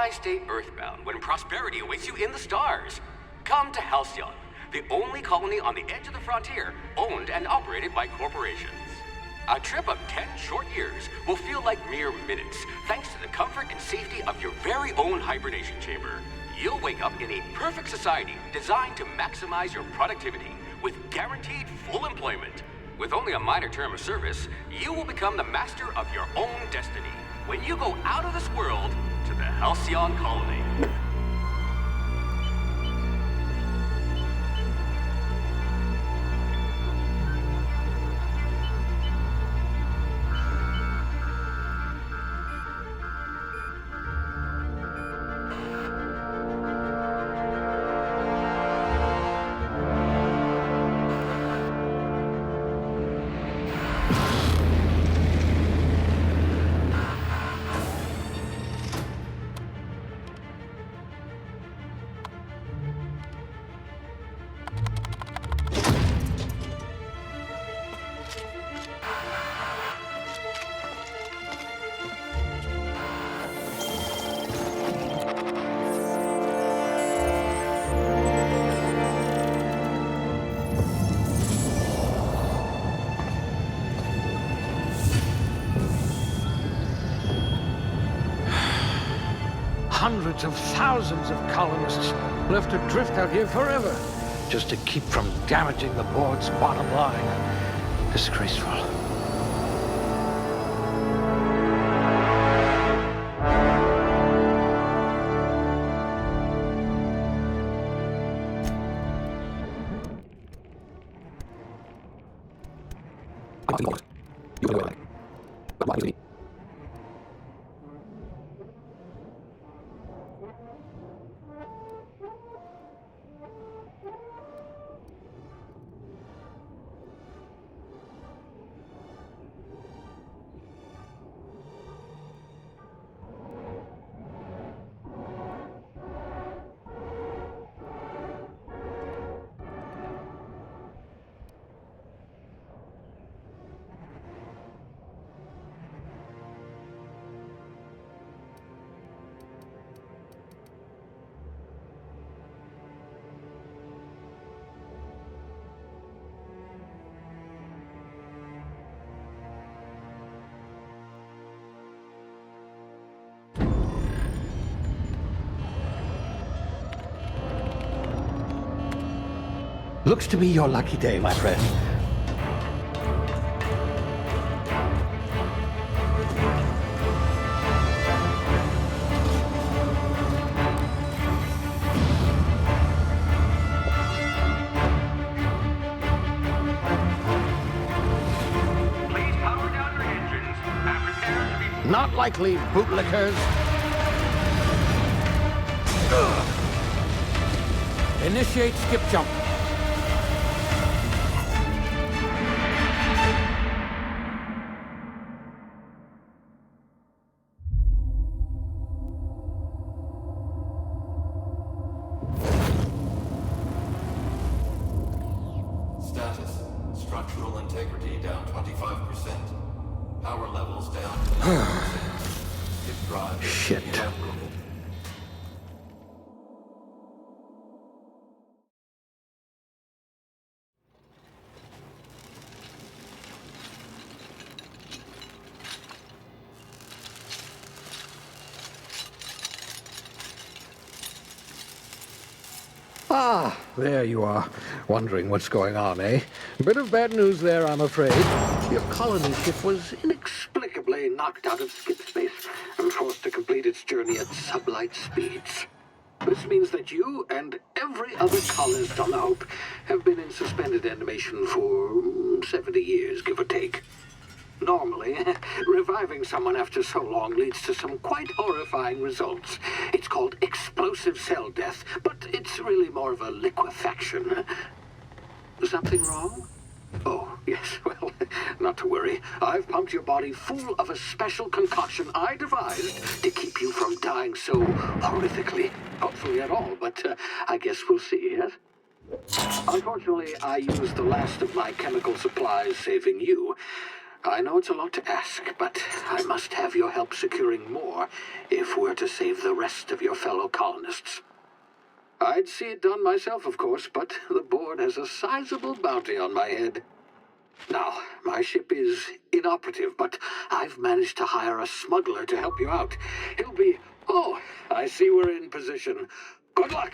Why stay earthbound when prosperity awaits you in the stars? Come to Halcyon, the only colony on the edge of the frontier, owned and operated by corporations. A trip of 10 short years will feel like mere minutes, thanks to the comfort and safety of your very own hibernation chamber. You'll wake up in a perfect society designed to maximize your productivity, with guaranteed full employment. With only a minor term of service, you will become the master of your own destiny when you go out of this world to the Halcyon Colony. Hundreds of thousands of colonists left adrift out here forever, just to keep from damaging the board's bottom line. Disgraceful. Looks to be your lucky day, my friend. Please power down your engines and prepare to be... Not likely, bootlickers. Initiate skip jump. Status. Structural integrity down 25%. Power levels down to 9%. If drive is Shit. inoperable. Ah, there you are. Wondering what's going on, eh? Bit of bad news there, I'm afraid. Your colony ship was inexplicably knocked out of skip space and forced to complete its journey at sublight speeds. This means that you and every other colonist on the Hope have been in suspended animation for 70 years, give or take. Normally, reviving someone after so long leads to some quite horrifying results. It's called explosive cell death, but it's really more of a liquefaction. Something wrong? Oh, yes, well, not to worry. I've pumped your body full of a special concoction I devised to keep you from dying so horrifically. Hopefully at all, but I guess we'll see, yes? Unfortunately, I used the last of my chemical supplies saving you. I know it's a lot to ask, but I must have your help securing more if we're to save the rest of your fellow colonists. I'd see it done myself, of course, but the board has a sizable bounty on my head. Now, my ship is inoperative, but I've managed to hire a smuggler to help you out. He'll be... Oh, I see we're in position. Good luck!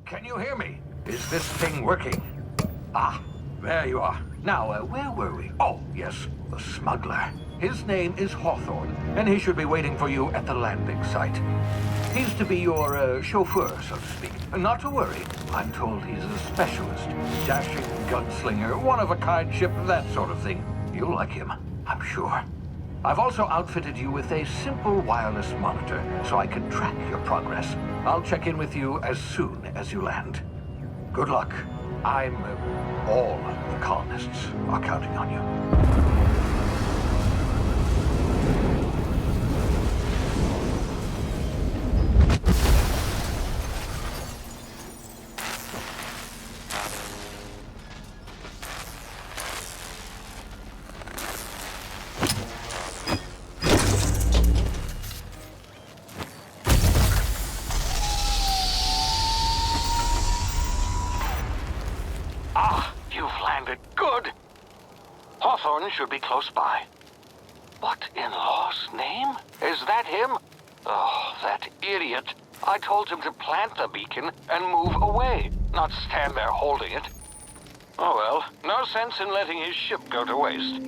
Can you hear me? Is this thing working? Ah, there you are. Now, where were we? Oh, yes, the smuggler. His name is Hawthorne, and he should be waiting for you at the landing site. He's to be your chauffeur, so to speak. Not to worry. I'm told he's a specialist. Dashing gunslinger, one-of-a-kind ship, that sort of thing. You'll like him, I'm sure. I've also outfitted you with a simple wireless monitor, so I can track your progress. I'll check in with you as soon as you land. Good luck. All the colonists are counting on you. Hawthorne should be close by. What in law's name? Is that him? Oh, that idiot. I told him to plant the beacon and move away, not stand there holding it. Oh well, no sense in letting his ship go to waste.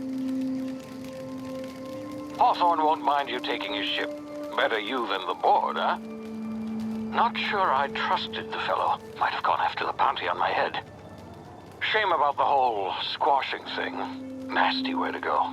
Hawthorne won't mind you taking his ship. Better you than the board, huh? Not sure I trusted the fellow. Might have gone after the bounty on my head. Shame about the whole squashing thing. Nasty way to go.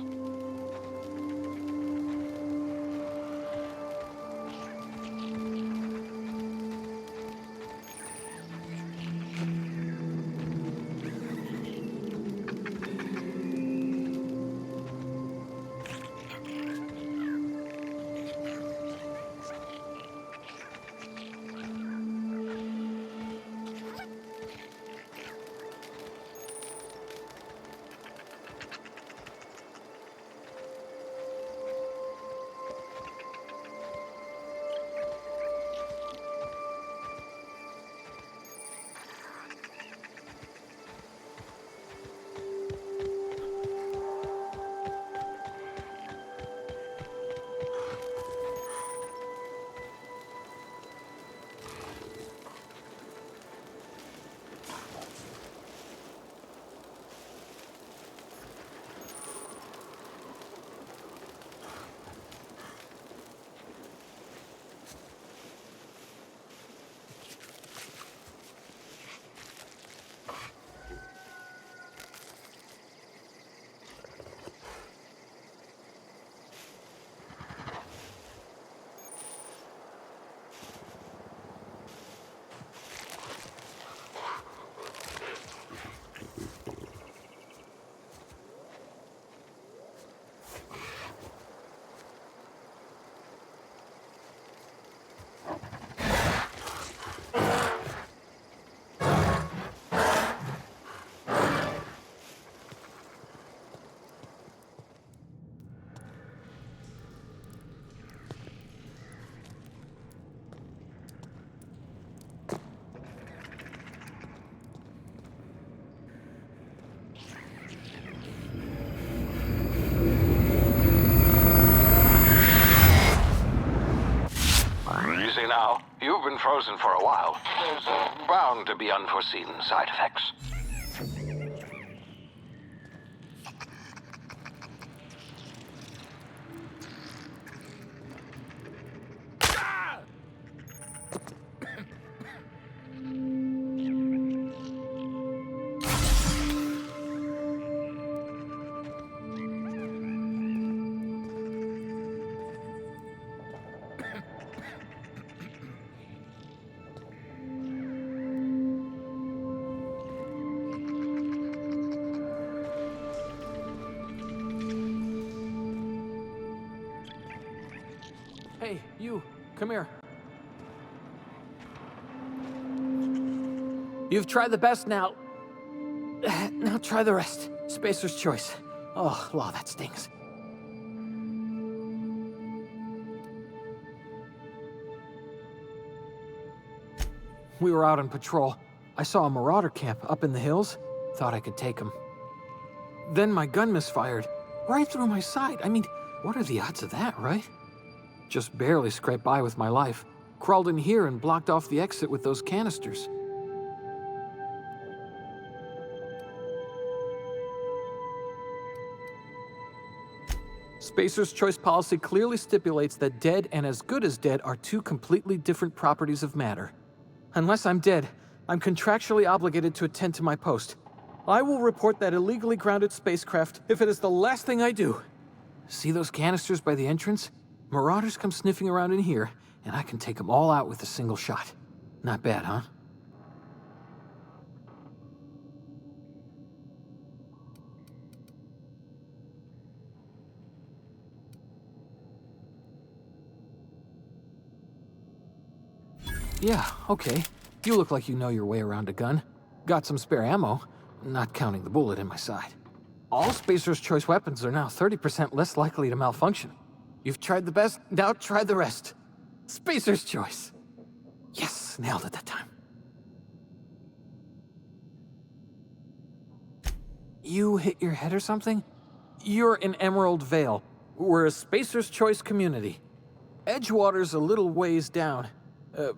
Easy now. You've been frozen for a while. There's bound to be unforeseen side effects. Hey, you, come here. You've tried the best now. Now try the rest. Spacer's choice. Oh, law, that stings. We were out on patrol. I saw a marauder camp up in the hills. Thought I could take him. Then my gun misfired. Right through my side. I mean, what are the odds of that, right? Just barely scraped by with my life. Crawled in here and blocked off the exit with those canisters. Spacer's choice policy clearly stipulates that dead and as good as dead are two completely different properties of matter. Unless I'm dead, I'm contractually obligated to attend to my post. I will report that illegally grounded spacecraft if it is the last thing I do. See those canisters by the entrance? Marauders come sniffing around in here, and I can take them all out with a single shot. Not bad, huh? Yeah, okay. You look like you know your way around a gun. Got some spare ammo, not counting the bullet in my side. All Spacer's choice weapons are now 30% less likely to malfunction. You've tried the best, now try the rest. Spacer's choice. Yes, nailed it that time. You hit your head or something? You're in Emerald Vale. We're a Spacer's choice community. Edgewater's a little ways down.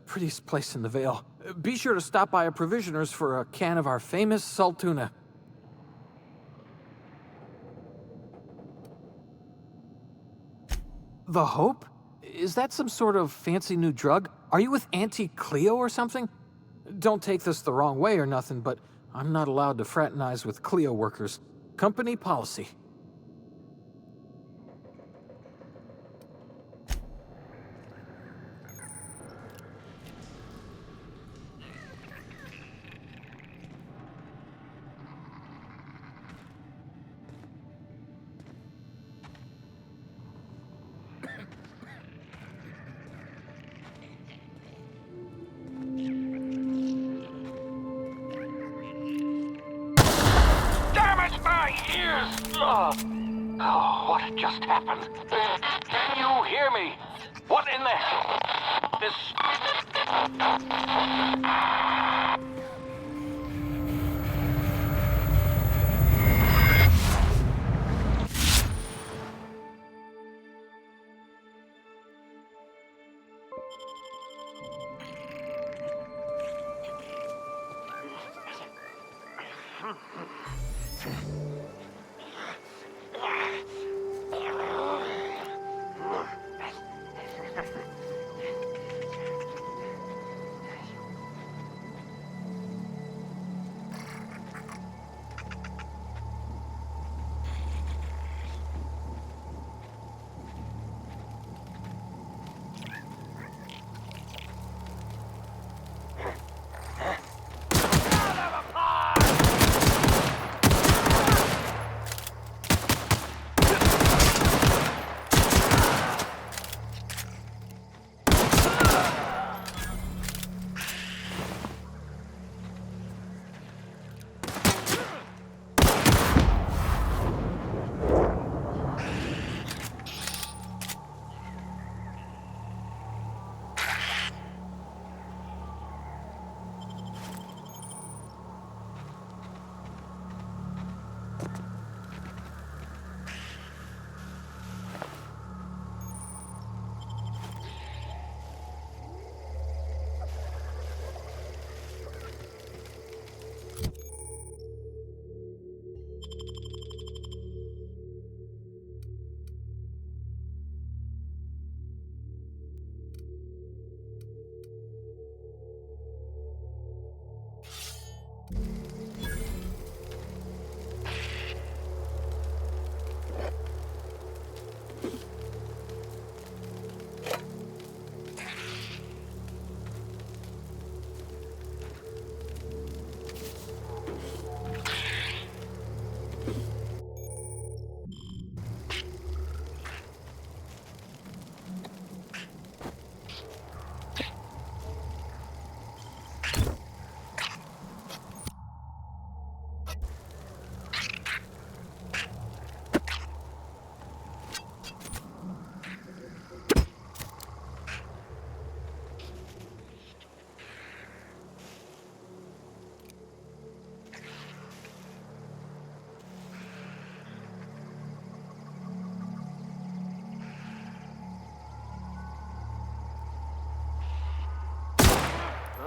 Prettiest place in the Vale. Be sure to stop by a provisioner's for a can of our famous salt tuna. The Hope? Is that some sort of fancy new drug? Are you with Auntie Cleo or something? Don't take this the wrong way or nothing, but I'm not allowed to fraternize with Cleo workers. Company policy. Oh, what just happened? Can you hear me? What in the hell? This...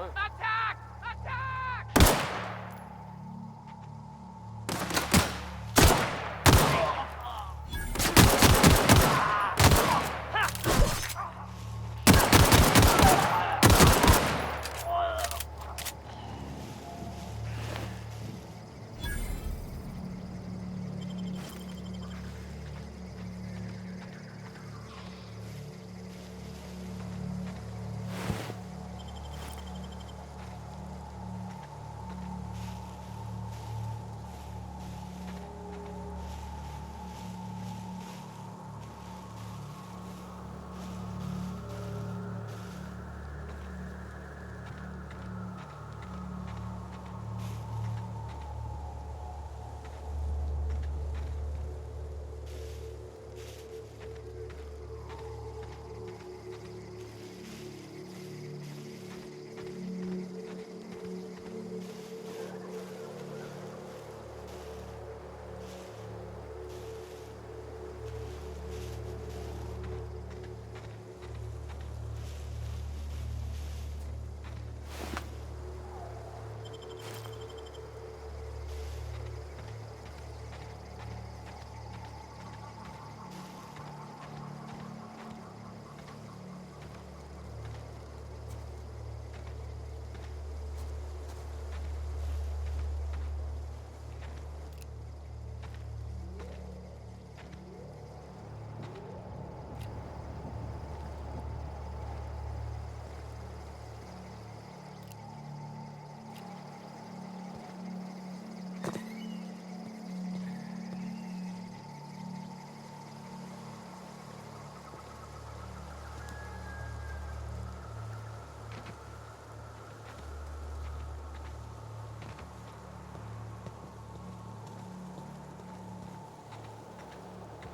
Attack! Attack!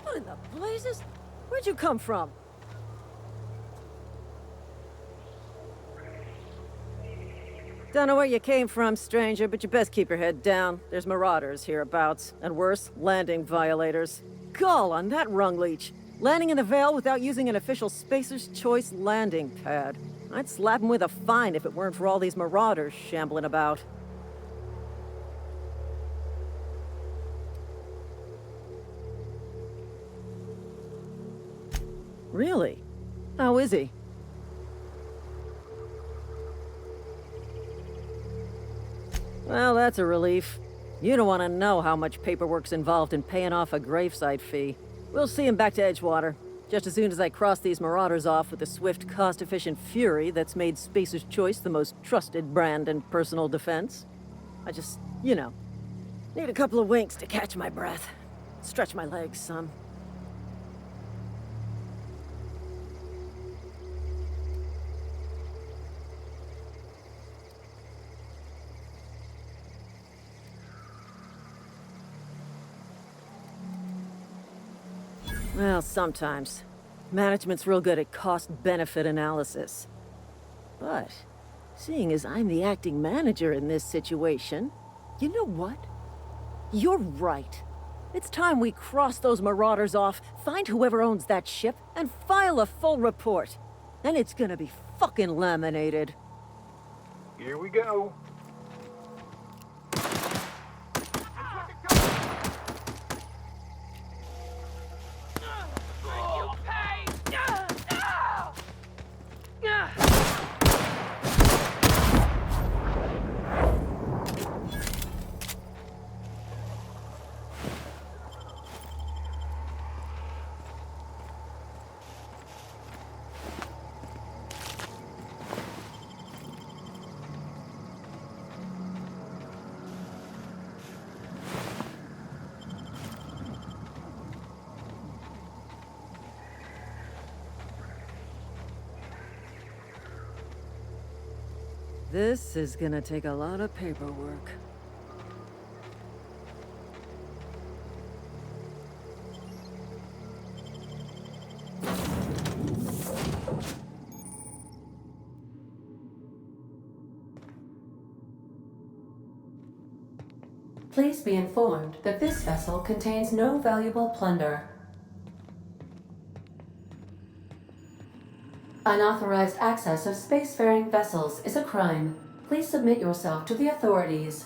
What in the blazes? Where'd you come from? Don't know where you came from, stranger, but you best keep your head down. There's marauders hereabouts, and worse, landing violators. Gall on that rung leech. Landing in the Vale without using an official Spacer's Choice landing pad. I'd slap him with a fine if it weren't for all these marauders shambling about. Really? How is he? Well, that's a relief. You don't want to know how much paperwork's involved in paying off a gravesite fee. We'll see him back to Edgewater, just as soon as I cross these marauders off with the swift, cost-efficient fury that's made Spacer's Choice the most trusted brand in personal defense. I just, need a couple of winks to catch my breath. Stretch my legs some. Well, sometimes. Management's real good at cost-benefit analysis. But, seeing as I'm the acting manager in this situation, you know what? You're right. It's time we cross those marauders off, find whoever owns that ship, and file a full report. And it's gonna be fucking laminated. Here we go. This is gonna take a lot of paperwork. Please be informed that this vessel contains no valuable plunder. Unauthorized access of spacefaring vessels is a crime. Please submit yourself to the authorities.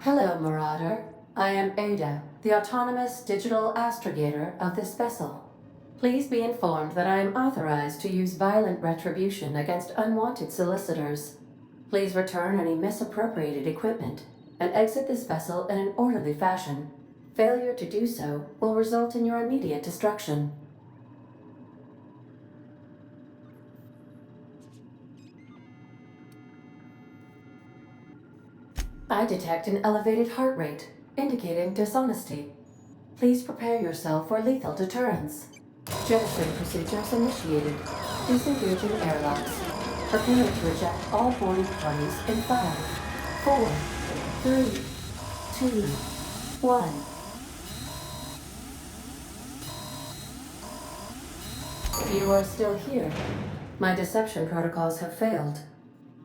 Hello, Marauder. I am Ada, the autonomous digital astrogator of this vessel. Please be informed that I am authorized to use violent retribution against unwanted solicitors. Please return any misappropriated equipment and exit this vessel in an orderly fashion. Failure to do so will result in your immediate destruction. I detect an elevated heart rate, indicating dishonesty. Please prepare yourself for lethal deterrence. Jettison procedures initiated. Disengaging airlocks. Preparing to eject all boarding parties in 5, 4, 3, 2, 1. You are still here. My deception protocols have failed.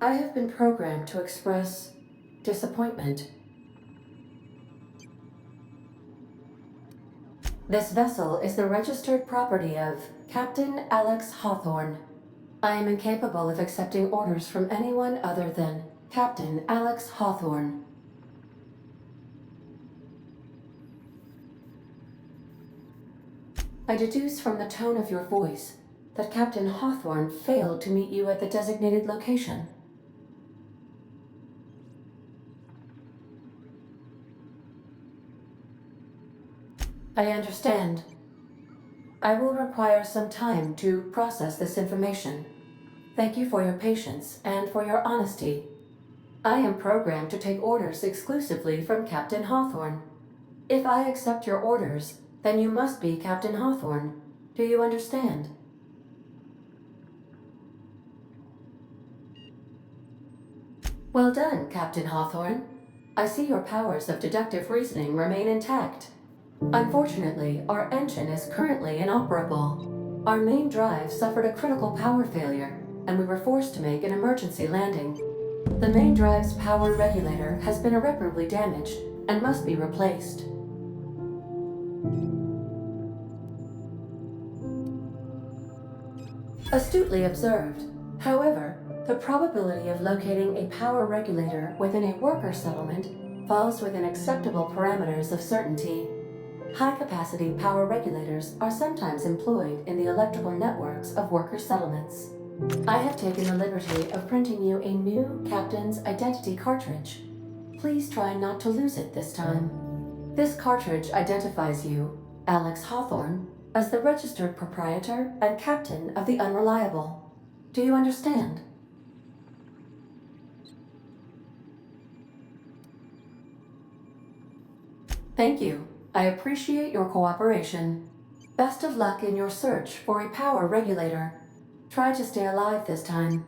I have been programmed to express disappointment. This vessel is the registered property of Captain Alex Hawthorne. I am incapable of accepting orders from anyone other than Captain Alex Hawthorne. I deduce from the tone of your voice that Captain Hawthorne failed to meet you at the designated location. I understand. I will require some time to process this information. Thank you for your patience and for your honesty. I am programmed to take orders exclusively from Captain Hawthorne. If I accept your orders, then you must be Captain Hawthorne. Do you understand? Well done, Captain Hawthorne. I see your powers of deductive reasoning remain intact. Unfortunately, our engine is currently inoperable. Our main drive suffered a critical power failure, and we were forced to make an emergency landing. The main drive's power regulator has been irreparably damaged and must be replaced. Astutely observed. However, the probability of locating a power regulator within a worker settlement falls within acceptable parameters of certainty. High-capacity power regulators are sometimes employed in the electrical networks of worker settlements. I have taken the liberty of printing you a new Captain's Identity cartridge. Please try not to lose it this time. This cartridge identifies you, Alex Hawthorne, as the registered proprietor and captain of the Unreliable. Do you understand? Thank you. I appreciate your cooperation. Best of luck in your search for a power regulator. Try to stay alive this time.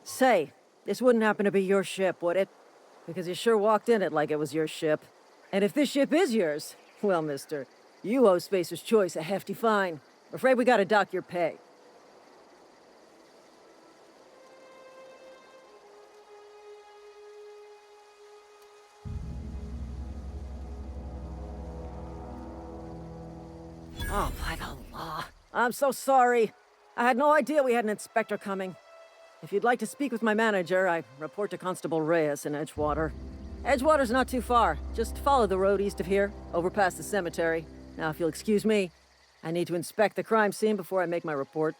Say, this wouldn't happen to be your ship, would it? Because you sure walked in it like it was your ship. And if this ship is yours, well, mister, you owe Spacer's Choice a hefty fine. I'm afraid we gotta dock your pay. Oh, by the law. I'm so sorry. I had no idea we had an inspector coming. If you'd like to speak with my manager, I report to Constable Reyes in Edgewater. Edgewater's not too far. Just follow the road east of here, over past the cemetery. Now, if you'll excuse me, I need to inspect the crime scene before I make my report.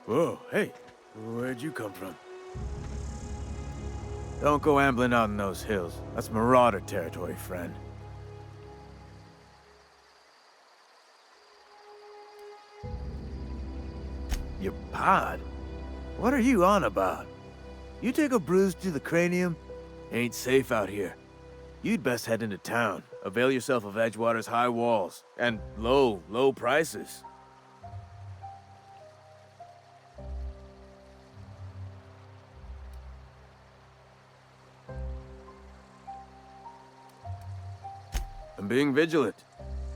Whoa, hey, where'd you come from? Don't go ambling out in those hills. That's Marauder territory, friend. Your pod? What are you on about? You take a bruise to the cranium? Ain't safe out here. You'd best head into town. Avail yourself of Edgewater's high walls. And low prices. I'm being vigilant.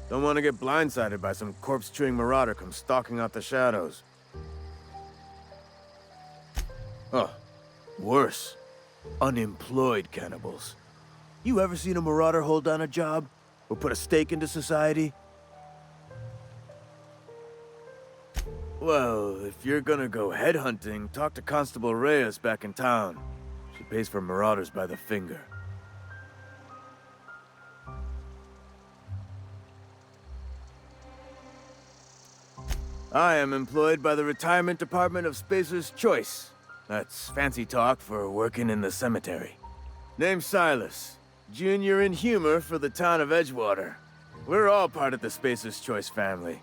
Don't want to get blindsided by some corpse-chewing marauder come stalking out the shadows. Oh, worse. Unemployed cannibals. You ever seen a marauder hold down a job? Or put a stake into society? Well, if you're gonna go headhunting, talk to Constable Reyes back in town. She pays for marauders by the finger. I am employed by the Retirement Department of Spacer's Choice. That's fancy talk for working in the cemetery. Name's Silas, Junior in Humor for the town of Edgewater. We're all part of the Spacer's Choice family.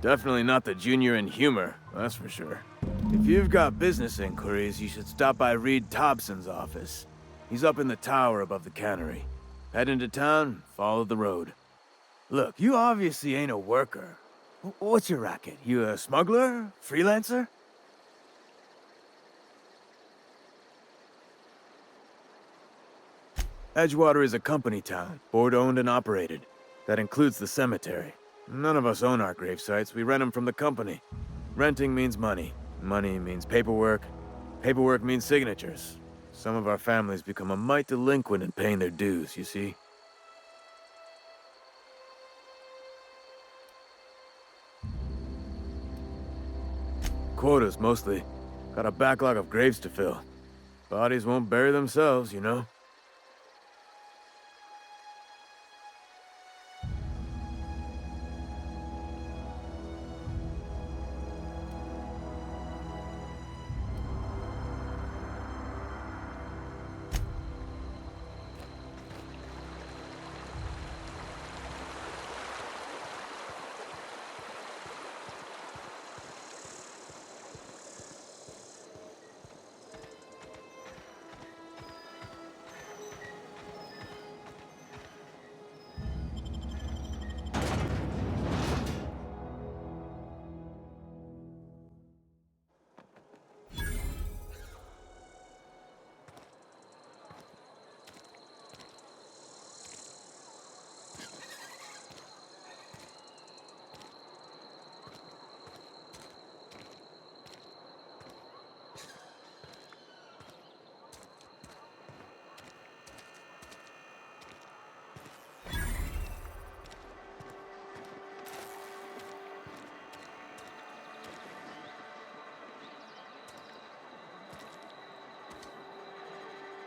Definitely not the Junior in Humor, that's for sure. If you've got business inquiries, you should stop by Reed Thompson's office. He's up in the tower above the cannery. Head into town, follow the road. Look, you obviously ain't a worker. What's your racket? You a smuggler? Freelancer? Edgewater is a company town, board-owned and operated. That includes the cemetery. None of us own our grave sites, we rent them from the company. Renting means money. Money means paperwork. Paperwork means signatures. Some of our families become a mite delinquent in paying their dues, you see? Quotas, mostly. Got a backlog of graves to fill. Bodies won't bury themselves, you know?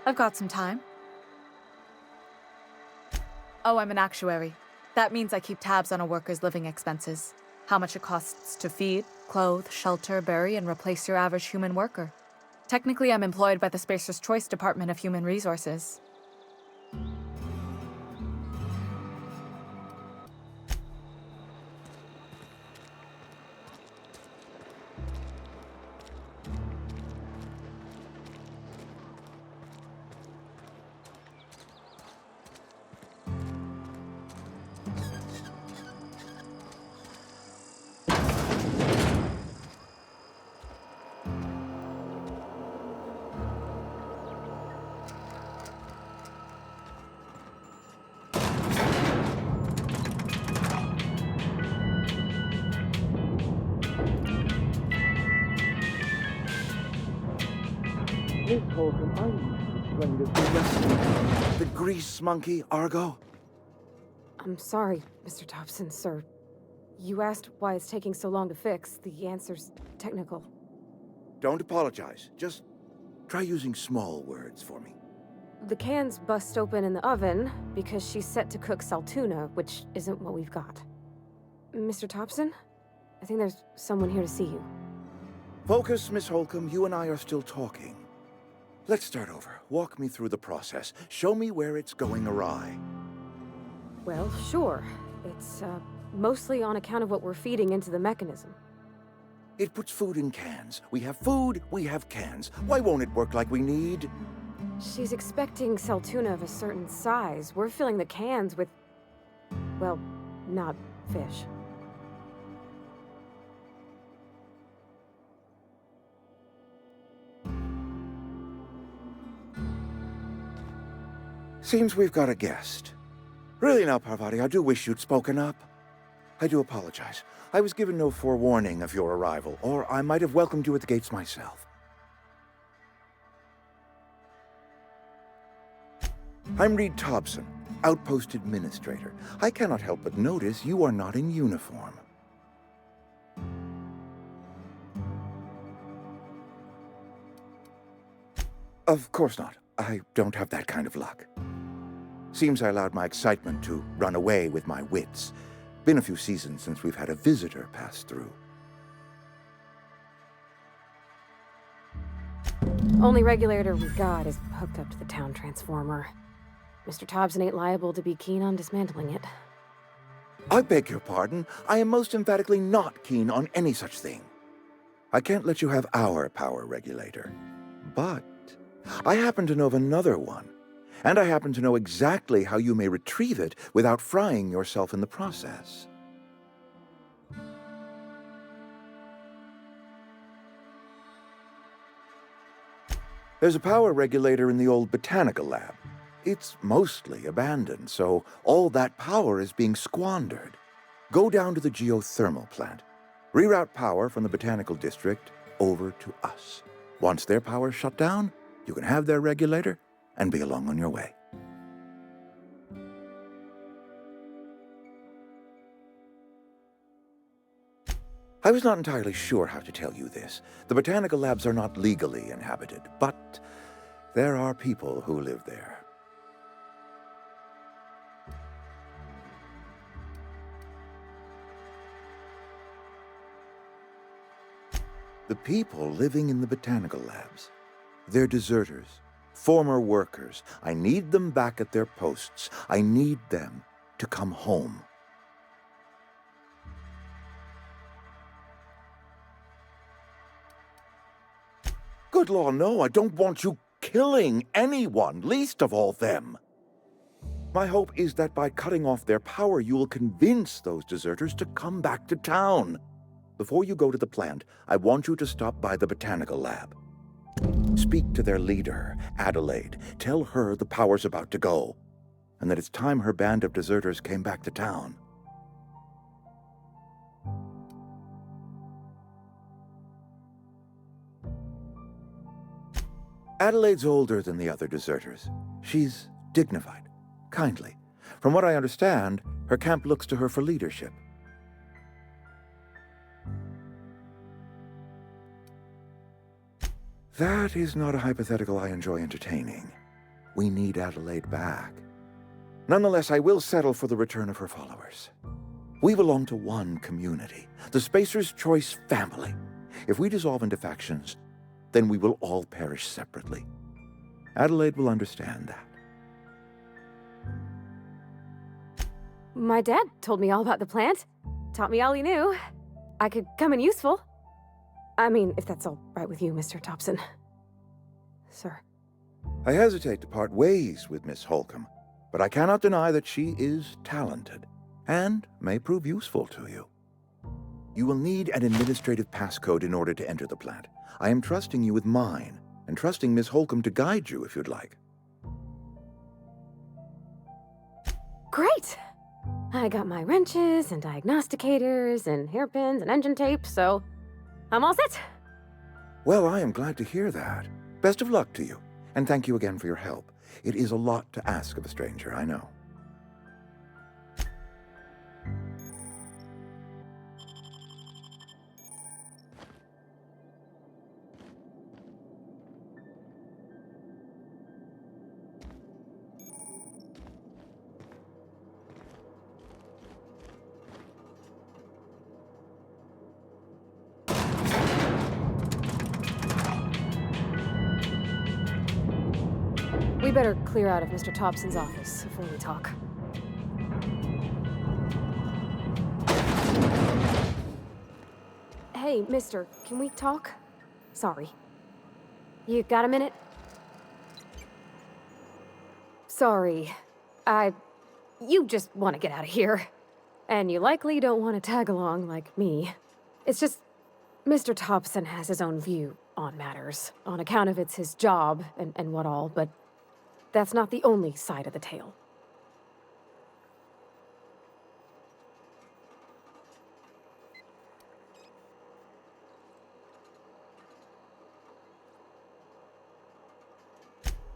I've got some time. Oh, I'm an actuary. That means I keep tabs on a worker's living expenses. How much it costs to feed, clothe, shelter, bury, and replace your average human worker. Technically, I'm employed by the Spacer's Choice Department of Human Resources. The grease monkey, Argo? I'm sorry, Mr. Thompson, sir. You asked why it's taking so long to fix. The answer's technical. Don't apologize. Just try using small words for me. The can's bust open in the oven because she's set to cook saltuna, which isn't what we've got. Mr. Thompson? I think there's someone here to see you. Focus, Miss Holcomb. You and I are still talking. Let's start over. Walk me through the process. Show me where it's going awry. Well, sure. It's, mostly on account of what we're feeding into the mechanism. It puts food in cans. We have food, we have cans. Why won't it work like we need? She's expecting cell tuna of a certain size. We're filling the cans with... well, not fish. Seems we've got a guest. Really now, Parvati, I do wish you'd spoken up. I do apologize. I was given no forewarning of your arrival, or I might have welcomed you at the gates myself. I'm Reed Thompson, Outpost Administrator. I cannot help but notice you are not in uniform. Of course not. I don't have that kind of luck. Seems I allowed my excitement to run away with my wits. Been a few seasons since we've had a visitor pass through. Only regulator we got is hooked up to the town transformer. Mr. Thompson ain't liable to be keen on dismantling it. I beg your pardon. I am most emphatically not keen on any such thing. I can't let you have our power regulator. But I happen to know of another one. And I happen to know exactly how you may retrieve it without frying yourself in the process. There's a power regulator in the old botanical lab. It's mostly abandoned, so all that power is being squandered. Go down to the geothermal plant. Reroute power from the botanical district over to us. Once their power's shut down, you can have their regulator and be along on your way. I was not entirely sure how to tell you this. The botanical labs are not legally inhabited, but there are people who live there. The people living in the botanical labs, they're deserters. Former workers. I need them back at their posts. I need them to come home. Good law, no, I don't want you killing anyone, least of all them. My hope is that by cutting off their power, you will convince those deserters to come back to town. Before you go to the plant, I want you to stop by the botanical lab. Speak to their leader, Adelaide. Tell her the power's about to go, and that it's time her band of deserters came back to town. Adelaide's older than the other deserters. She's dignified, kindly. From what I understand, her camp looks to her for leadership. That is not a hypothetical I enjoy entertaining. We need Adelaide back. Nonetheless, I will settle for the return of her followers. We belong to one community, the Spacer's Choice family. If we dissolve into factions, then we will all perish separately. Adelaide will understand that. My dad told me all about the plant. Taught me all he knew. I could come in useful. I mean, if that's all right with you, Mr. Thompson. Sir. I hesitate to part ways with Miss Holcomb, but I cannot deny that she is talented and may prove useful to you. You will need an administrative passcode in order to enter the plant. I am trusting you with mine, and trusting Miss Holcomb to guide you if you'd like. Great! I got my wrenches and diagnosticators and hairpins and engine tape, so I'm all set. Well, I am glad to hear that. Best of luck to you, and thank you again for your help. It is a lot to ask of a stranger, I know. better clear out of Mr. Thompson's office before we talk. Hey, mister, can we talk? Sorry. You got a minute? Sorry. You just want to get out of here. And you likely don't want to tag along like me. It's just, Mr. Thompson has his own view on matters, on account of it's his job and what all, but that's not the only side of the tale.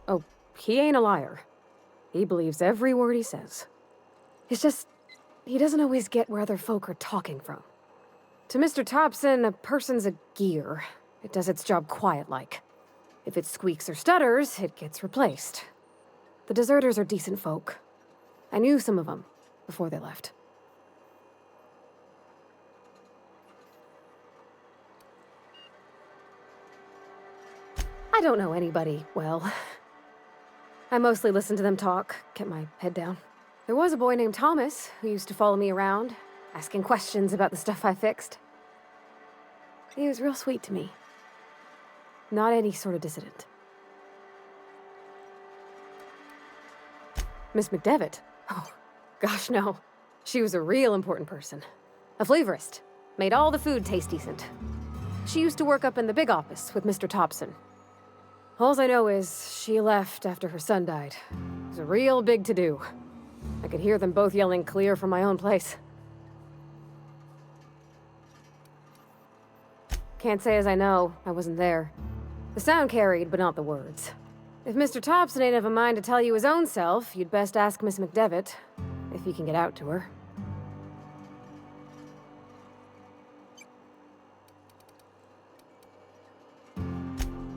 Oh, he ain't a liar. He believes every word he says. It's just, he doesn't always get where other folk are talking from. To Mr. Thompson, a person's a gear. It does its job quiet-like. If it squeaks or stutters, it gets replaced. The deserters are decent folk. I knew some of them before they left. I don't know anybody well. I mostly listen to them talk, kept my head down. There was a boy named Thomas who used to follow me around, asking questions about the stuff I fixed. He was real sweet to me. Not any sort of dissident. Miss McDevitt? Oh, gosh, no. She was a real important person. A flavorist. Made all the food taste decent. She used to work up in the big office with Mr. Thompson. Alls I know is she left after her son died. It was a real big to-do. I could hear them both yelling clear from my own place. Can't say as I know. I wasn't there. The sound carried, but not the words. If Mr. Thompson ain't of a mind to tell you his own self, you'd best ask Miss McDevitt, if you can get out to her.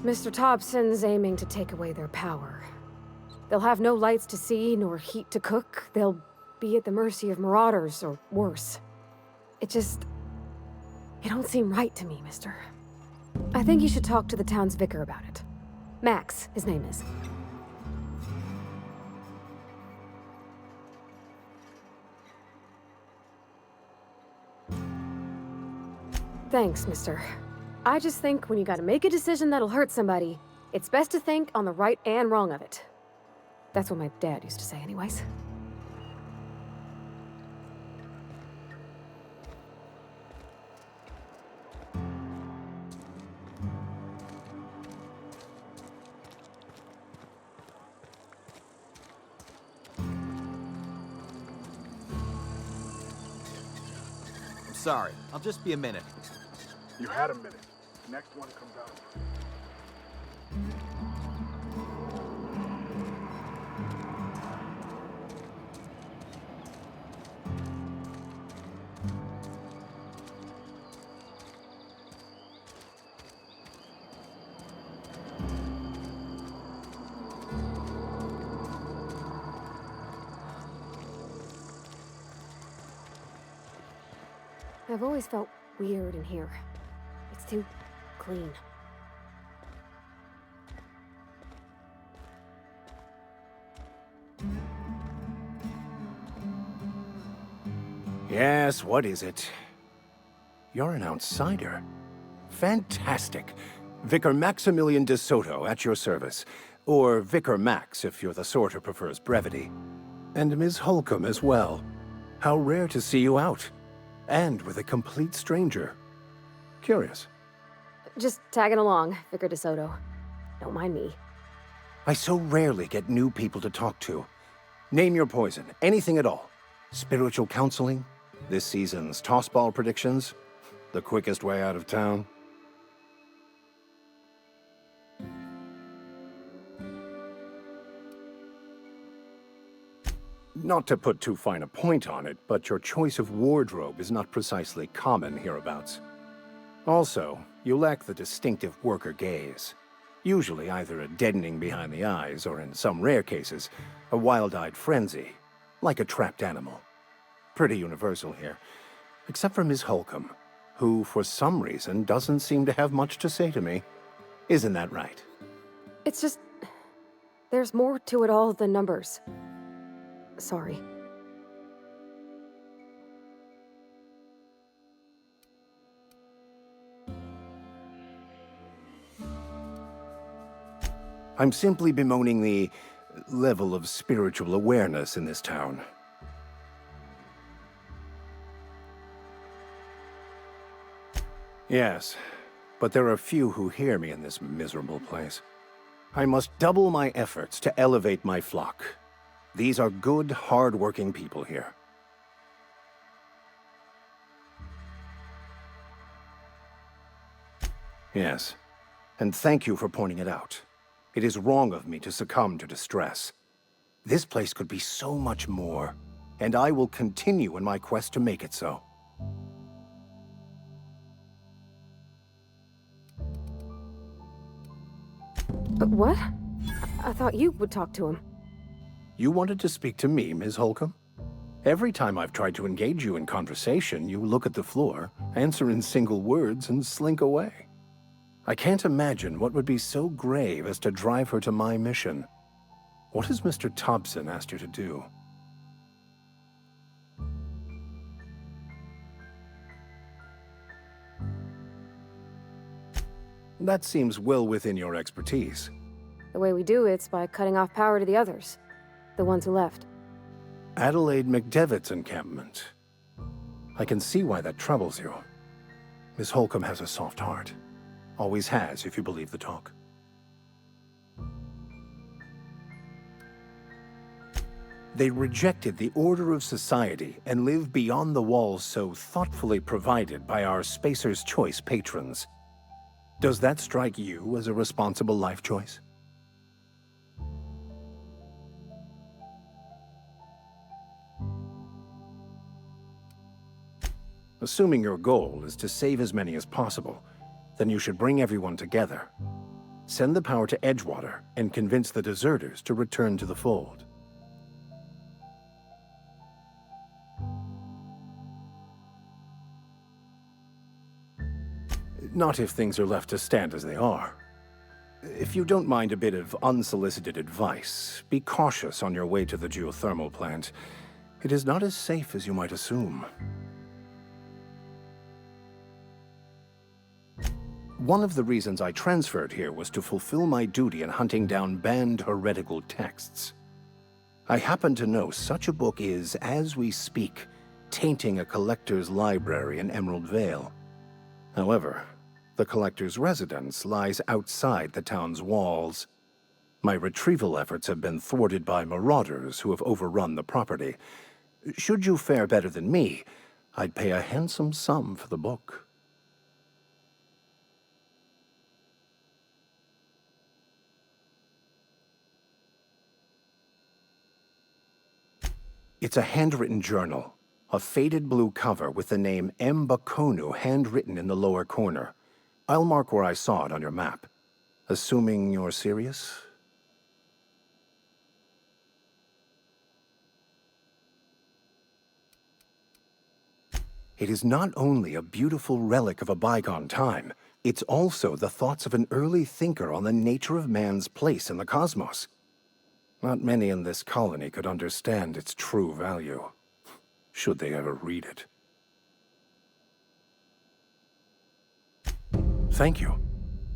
Mr. Thompson's aiming to take away their power. They'll have no lights to see, nor heat to cook. They'll be at the mercy of marauders, or worse. It don't seem right to me, mister. I think you should talk to the town's vicar about it. Max, his name is. Thanks, mister. I just think when you gotta make a decision that'll hurt somebody, it's best to think on the right and wrong of it. That's what my dad used to say anyways. I'm sorry. I'll just be a minute. You had a minute. Next one comes out. I've always felt weird in here. It's too clean. Yes, what is it? You're an outsider. Fantastic. Vicar Maximilian de Soto at your service. Or Vicar Max, if you're the sort who prefers brevity. And Ms. Holcomb as well. How rare to see you out. And with a complete stranger. Curious. Just tagging along, Vicar de Soto. Don't mind me. I so rarely get new people to talk to. Name your poison, anything at all. Spiritual counseling? This season's tossball predictions? The quickest way out of town? Not to put too fine a point on it, but your choice of wardrobe is not precisely common hereabouts. Also, you lack the distinctive worker gaze. Usually either a deadening behind the eyes, or in some rare cases, a wild-eyed frenzy, like a trapped animal. Pretty universal here, except for Ms. Holcomb, who, for some reason, doesn't seem to have much to say to me. Isn't that right? It's just... There's more to it all than numbers. Sorry. I'm simply bemoaning the level of spiritual awareness in this town. Yes, but there are few who hear me in this miserable place. I must double my efforts to elevate my flock. These are good, hard-working people here. Yes, and thank you for pointing it out. It is wrong of me to succumb to distress. This place could be so much more, and I will continue in my quest to make it so. But what? I thought you would talk to him. You wanted to speak to me, Ms. Holcomb? Every time I've tried to engage you in conversation, you look at the floor, answer in single words, and slink away. I can't imagine what would be so grave as to drive her to my mission. What has Mr. Thompson asked you to do? That seems well within your expertise. The way we do it's by cutting off power to the others. The ones who left. Adelaide McDevitt's encampment. I can see why that troubles you. Miss Holcomb has a soft heart. Always has, if you believe the talk. They rejected the order of society and live beyond the walls so thoughtfully provided by our Spacer's Choice patrons. Does that strike you as a responsible life choice? Assuming your goal is to save as many as possible, then you should bring everyone together. Send the power to Edgewater and convince the deserters to return to the fold. Not if things are left to stand as they are. If you don't mind a bit of unsolicited advice, be cautious on your way to the geothermal plant. It is not as safe as you might assume. One of the reasons I transferred here was to fulfill my duty in hunting down banned heretical texts. I happen to know such a book is, as we speak, tainting a collector's library in Emerald Vale. However, the collector's residence lies outside the town's walls. My retrieval efforts have been thwarted by marauders who have overrun the property. Should you fare better than me, I'd pay a handsome sum for the book. It's a handwritten journal, a faded blue cover with the name M. Bakonu handwritten in the lower corner. I'll mark where I saw it on your map. Assuming you're serious? It is not only a beautiful relic of a bygone time, it's also the thoughts of an early thinker on the nature of man's place in the cosmos. Not many in this colony could understand its true value, should they ever read it. Thank you.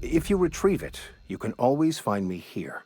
If you retrieve it, you can always find me here.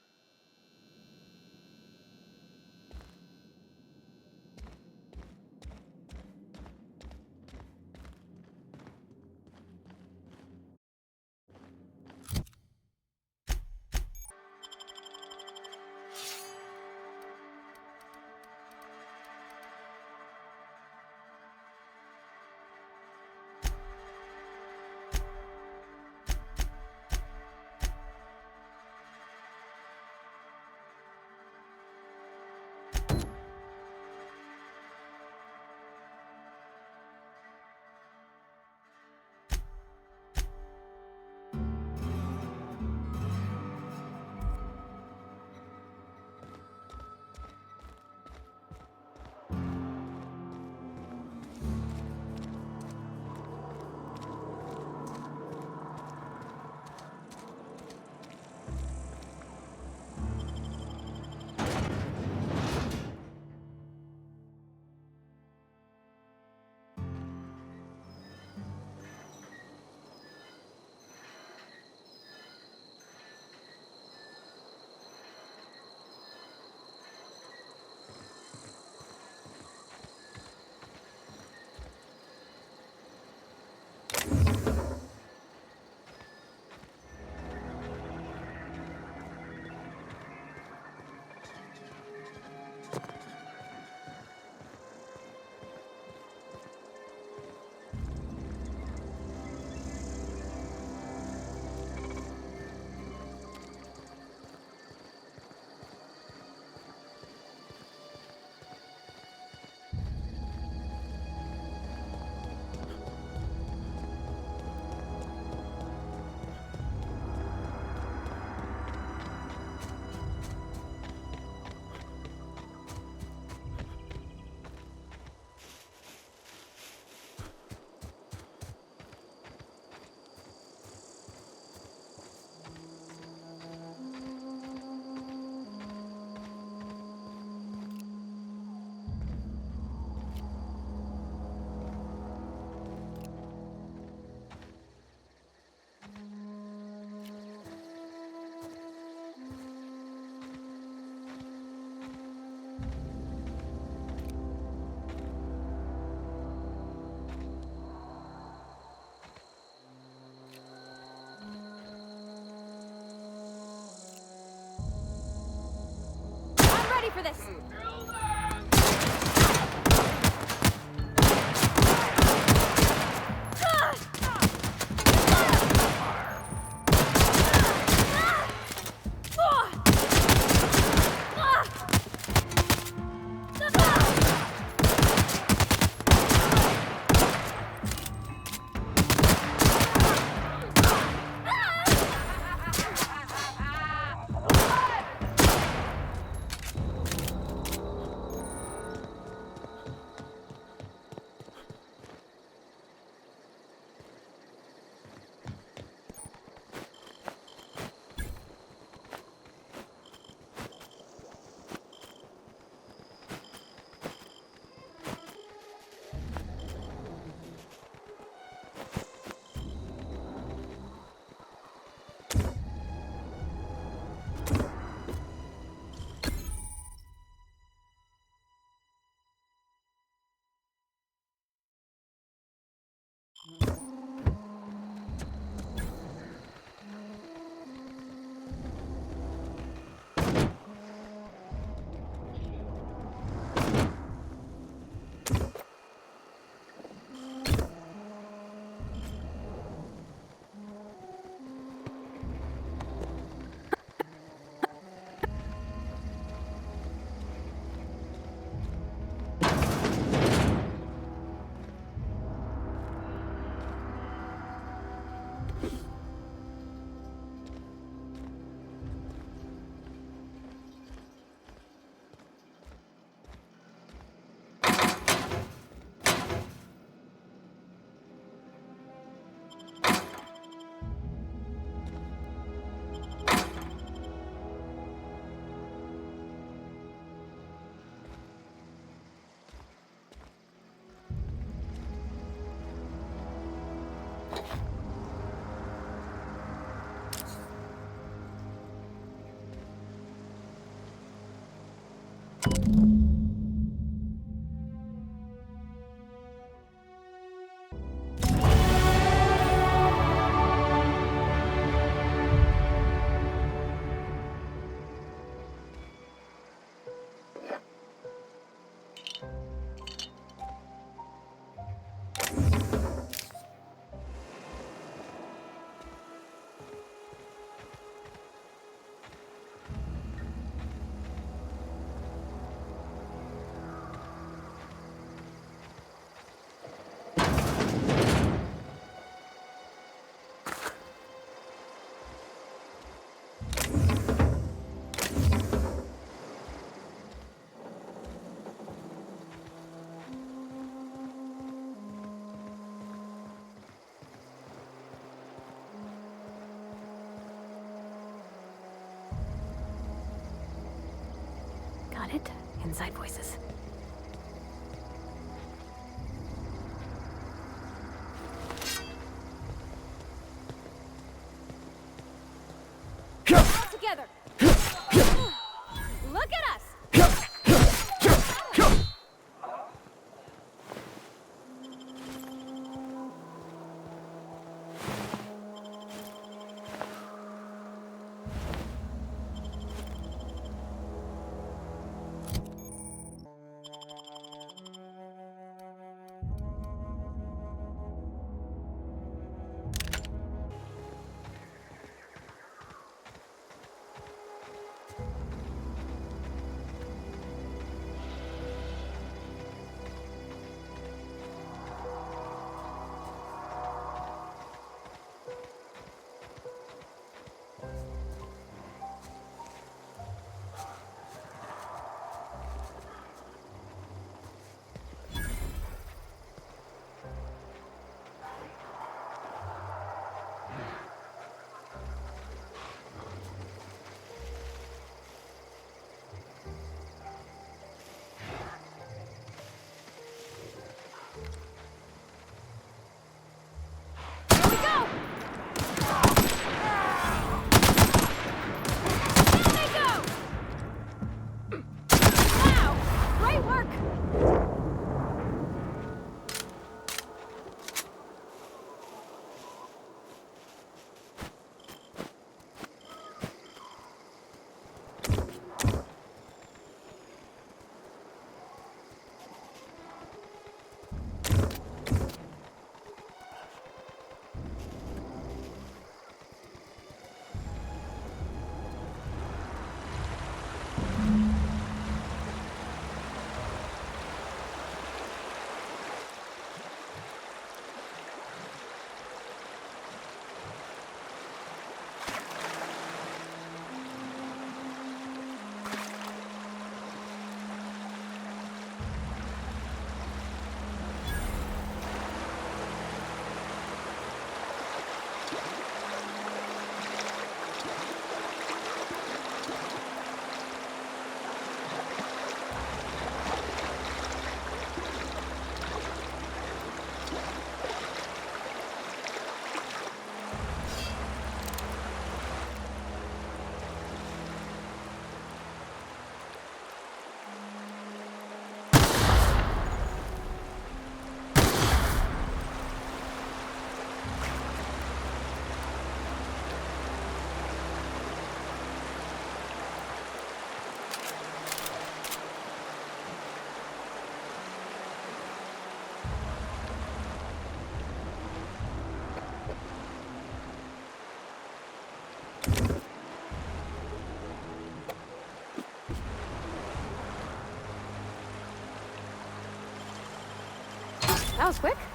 for this! Got it? Inside voices. All together! Look at us! That was quick.